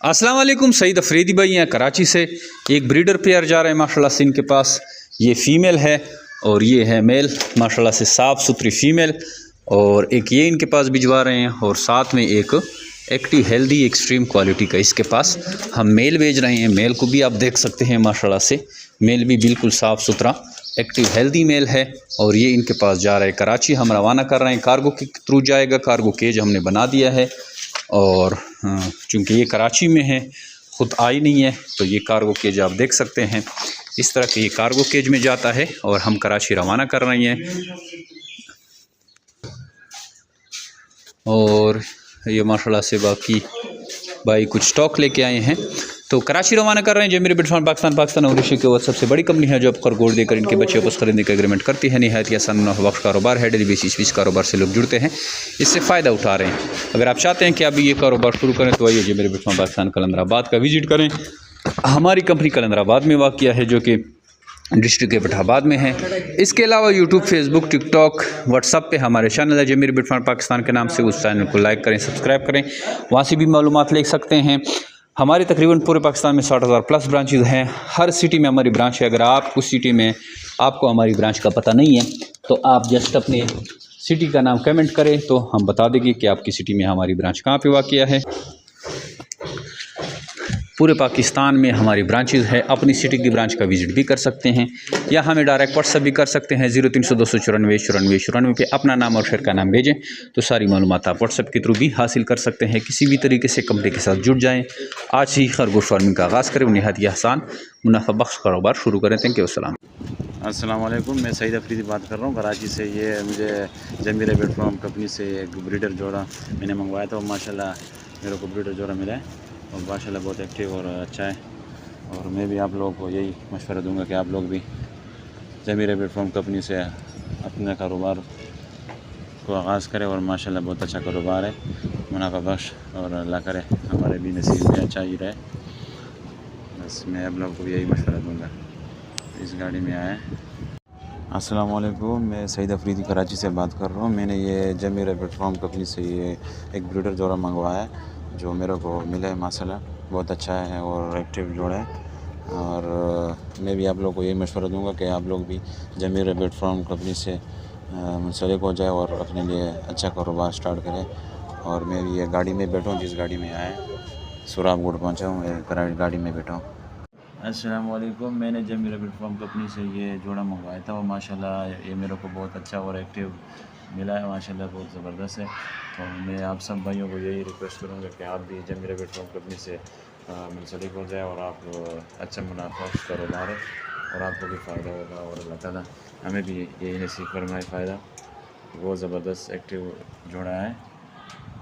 अस्सलाम वालेकुम। सईद अफरीदी भाई हैं कराची से। एक ब्रीडर पेयर जा रहे हैं माशाल्लाह से इनके पास। ये फ़ीमेल है और ये है मेल, माशाल्लाह से साफ़ सुथरी फ़ीमेल। और एक ये इनके पास भिजवा रहे हैं और साथ में एक एक्टिव हेल्दी एक्सट्रीम क्वालिटी का इसके पास हम मेल भेज रहे हैं। मेल को भी आप देख सकते हैं माशाल्लाह से, मेल भी बिल्कुल साफ़ सुथरा एक्टिव हेल्दी मेल है। और ये इनके पास जा रहा है कराची, हम रवाना कर रहे हैं। कार्गो के थ्रू जाएगा, कार्गो केज हमने बना दिया है। और चूँकि ये कराची में है, ख़ुद आई नहीं है, तो ये कार्गो केज आप देख सकते हैं। इस तरह के ये कार्गो केज में जाता है और हम कराची रवाना कर रहे हैं। और ये माशाल्लाह से बाकी भाई कुछ स्टॉक लेके आए हैं, तो कराची रवाना कर रहे हैं। जो मेरे बिटफान पाकिस्तान और एशिया के वो सबसे बड़ी कंपनी है जो अब खरगोश देकर इनके बच्चे वापस खरीदने का एग्रीमेंट करती है। निहायत आसान मुनाफा कारोबार है। डेली बेसिस इस कारोबार से लोग जुड़ते हैं, इससे फ़ायदा उठा रहे हैं। अगर आप चाहते हैं कि आप ये कारोबार शुरू करें तो आइए जो मेरे बिटफान पाकिस्तान कलंदराबाद का विजिट करें। हमारी कंपनी कलंदराबाद में वाक़िया है, जो कि डिस्ट्रिक्ट के बिठाबाद में है। इसके अलावा यूट्यूब, फेसबुक, टिकटॉक, व्हाट्सअप पे हमारे चैनल है जमीर बिटफान पाकिस्तान के नाम से। उस चैनल को लाइक करें, सब्सक्राइब करें, वहाँ से भी मालूमात ले सकते हैं। हमारे तकरीबन पूरे पाकिस्तान में 60,000 प्लस ब्रांचेज़ हैं। हर सिटी में हमारी ब्रांच है। अगर आप उस सिटी में आपको हमारी ब्रांच का पता नहीं है तो आप जस्ट अपने सिटी का नाम कमेंट करें तो हम बता देंगे कि आपकी सिटी में हमारी ब्रांच कहाँ पे वाक़िया है। पूरे पाकिस्तान में हमारी ब्रांचेज़ है। अपनी सिटी की ब्रांच का विजिट भी कर सकते हैं या हमें डायरेक्ट व्हाट्सअप भी कर सकते हैं। 0300 294 94 94 पे अपना नाम और शहर का नाम भेजें तो सारी मालूमात आप व्हाट्सअप के थ्रू भी हासिल कर सकते हैं। किसी भी तरीके से कंपनी के साथ जुड़ जाएँ। आज ही खरगोश फार्मिंग का आगाज़ करें, निहायत आसान मुनाफा बख्श कारोबार शुरू करें। Thank you. अस्सलाम वालेकुम। मैं सईद अफरीदी बात कर रहा हूँ कराची से। ये मुझे जमीर बेट फार्म कंपनी से एक ब्रीडर जोड़ा मैंने मंगवाया था। माशाल्लाह मेरे को ब्रीडर जोड़ा मिला है और माशाल्लाह बहुत एक्टिव और अच्छा है। और मैं भी आप लोगों को यही मशवरा दूंगा कि आप लोग भी जमीर बेट फार्म कंपनी से अपने कारोबार को आगाज़ करें। और माशाल्लाह बहुत अच्छा कारोबार है, मुनाफा बख्श, और अल्लाह करे हमारे भी नसीब में अच्छा ही रहे। बस मैं आप लोगों को यही मशवरा दूँगा। इस गाड़ी में आया है। अस्सलाम वालेकुम। मैं सईद अफरीदी कराची से बात कर रहा हूँ। मैंने ये जमीर प्लेटफॉर्म कंपनी से ये एक ब्रीडर जोड़ा मंगवाया है जो मेरे को मिला है। माशाल्लाह बहुत अच्छा है और एक्टिव जोड़ा है। और मैं भी आप लोगों को यही मशवरा दूंगा कि आप लोग भी जमीर प्लेटफॉर्म कंपनी से मुंसलिक हो जाए और अपने लिए अच्छा कारोबार स्टार्ट करें। और मैं भी ये गाड़ी में बैठा हूँ, जिस गाड़ी में आया सुराबगुड़ पहुँचा हूँ, गाड़ी में बैठा हूँ। अस्सलाम वालेकुम। मैंने जमीर प्लेटफॉर्म कंपनी से ये जोड़ा मंगवाया था और माशाल्लाह ये मेरे को बहुत अच्छा और एक्टिव मिला है। माशाल्लाह बहुत ज़बरदस्त है। तो मैं आप सब भाइयों को यही रिक्वेस्ट करूँगा कि आप भी जमीर प्लेटफॉर्म कंपनी से मुंसलिक हो जाए और आप अच्छा मुनाफा कारोबार है और आपको भी फ़ायदा होगा और अल्लाह ताला हमें भी यही नसीब फरमाए फ़ायदा। बहुत ज़बरदस्त एक्टिव जोड़ा है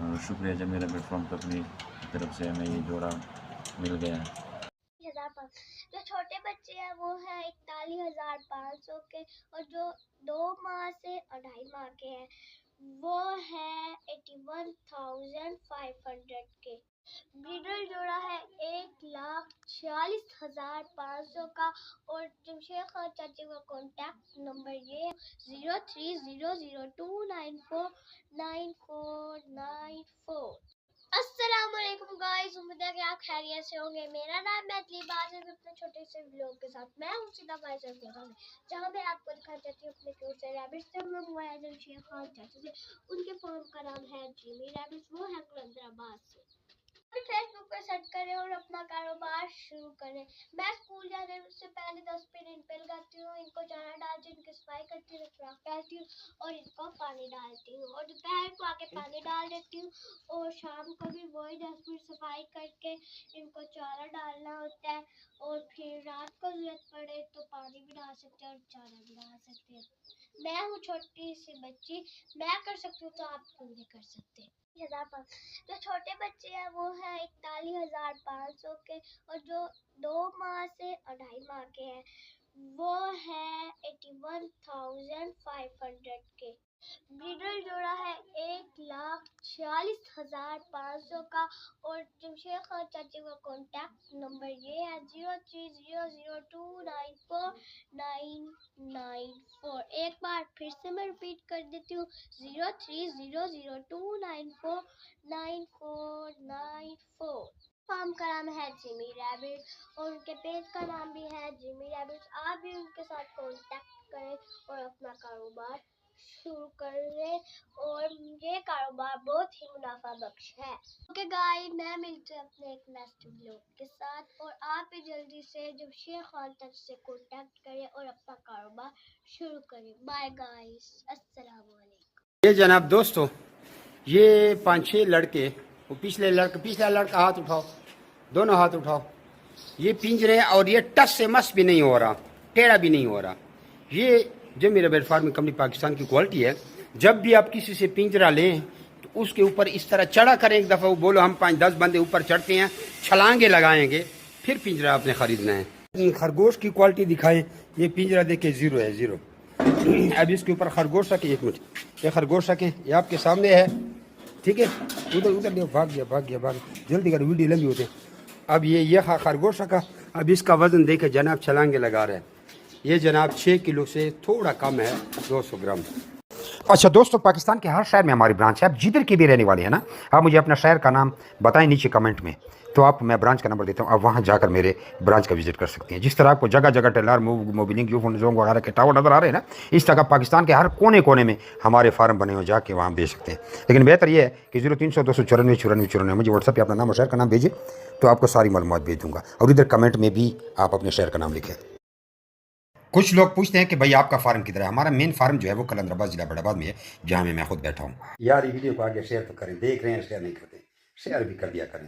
और शुक्रिया जमीर प्लेटफॉर्म कंपनी की तरफ से हमें ये जोड़ा मिल गया है। जो छोटे बच्चे हैं वो है 41,500 के, और जो 2 माह से 2.5 माह के हैं वो है 81,500 के। ब्रीडर जोड़ा है 1,46,500 का। और जमशेद खान चाची का कॉन्टैक्ट नंबर ये है 030002949494। अस्सलामुअलैकुम गाइस, उम्मीद है कि आप खैरियत से होंगे। मेरा नाम मैथिली बात है अपने छोटे से व्लॉग के साथ। मैं हूँ सीधा भाई जहाँ मैं आपको दिखा चाहती हूँ अपने क्यूट से रैबिट्स से। हम लोग मोबाइल जमशेद खान चाची से, उनके फार्म का नाम है जिमी रैबिट्स, वो है कलंदराबाद से। फेसबुक पे सर्च करें और अपना कारोबार शुरू करें। मैं स्कूल जाने से पहले 10 मिनट इन पे लगाती हूँ, इनको चारा डालती हूँ, इनकी सफाई करती हूँ, खुराक डालती हूँ और इनको पानी डालती हूँ। और दोपहर को आके पानी डाल देती हूँ और शाम को भी वही 10 मिनट सफाई करके इनको चारा डालना होता है। और फिर रात को जरूरत पड़े तो पानी भी डाल सकते हैं और चारा भी डाल सकते हैं। मैं हूँ छोटी सी बच्ची, मैं कर सकती हूँ तो आप क्यों नहीं कर सकते। जो छोटे बच्चे हैं वो है 41,500 के, और जो 2 माह से 2.5 माह के हैं वो है 81,500 के। ब्रीडर जोड़ा है 1,46,500 का। और जमशेद खान चाची का कॉन्टैक्ट नंबर ये है 0300029494। एक बार फिर से मैं रिपीट कर देती हूँ 030002949494। फार्म का नाम है जिमी रैबिट और उनके पेज का नाम भी है जिमी रैबिट। आप भी उनके साथ कांटेक्ट करें और अपना कारोबार शुरू करें और ये कारोबार बहुत ही मुनाफा बख्श है। ओके गाइस, मैं मिलती हूँ अपने एक नेक्स्ट व्लॉग के साथ और आप भी जल्दी से जमशेद खान तक से कांटेक्ट करें और अपना कारोबार शुरू करें। बाय गाइस, अस्सलाम वालेकुम। ये जनाब दोस्तों, ये 5-6 लड़के, वो पिछला लड़का हाथ उठाओ, दोनों हाथ उठाओ। ये पिंजरे और ये टस से मस भी नहीं हो रहा, टेढ़ा भी नहीं हो रहा। ये जमी रैबिट फार्मिंग कंपनी पाकिस्तान की क्वालिटी है। जब भी आप किसी से पिंजरा लें तो उसके ऊपर इस तरह चढ़ा करें, एक दफ़ा वो बोलो हम 5-10 बंदे ऊपर चढ़ते हैं, छलांगे लगाएंगे, फिर पिंजरा आपने ख़रीदना है। खरगोश की क्वालिटी दिखाएं। ये पिंजरा देखे ज़ीरो है, ज़ीरो। अब इसके ऊपर खरगोश रखें, एक मिनट, ये खरगोश रखें, ये आपके सामने है, ठीक है। उधर भाग गया, जल्दी कर, वीडियो लंबी होते। अब ये खरगोश रखा। अब इसका वज़न देखे जनाब, छलांगे लगा रहे हैं। ये जनाब 6 किलो से थोड़ा कम है, 200 ग्राम। अच्छा दोस्तों, पाकिस्तान के हर शहर में हमारी ब्रांच है। आप जिधर के भी रहने वाले हैं ना, आप मुझे अपना शहर का नाम बताएं नीचे कमेंट में, तो आप मैं ब्रांच का नंबर देता हूँ, आप वहाँ जाकर मेरे ब्रांच का विजिट कर सकते हैं। जिस तरह आपको जगह जगह टेलर मोबिलिंग यूफोन जोंग वगैरह के टावर नज़र आ रहे हैं ना, इस तरह पाकिस्तान के हर कोने कोने में हमारे फार्म बने हुए, जाके वहाँ बेच सकते हैं। लेकिन बेहतर ये है कि 0300 294 94 मुझे व्हाट्सएप पर अपना नाम और शहर का नाम भेजें, तो आपको सारी मालूमात भेज दूँगा। और इधर कमेंट में भी आप अपने शहर का नाम लिखें। कुछ लोग पूछते हैं कि भाई आपका फार्म किधर है। हमारा मेन फार्म जो है वो कलंदराबाद जिला बड़ाबाद में है, जहाँ मैं खुद बैठा हूँ। यार ये वीडियो को आगे शेयर तो करें, देख रहे हैं शेयर नहीं करते, शेयर भी कर दिया करें।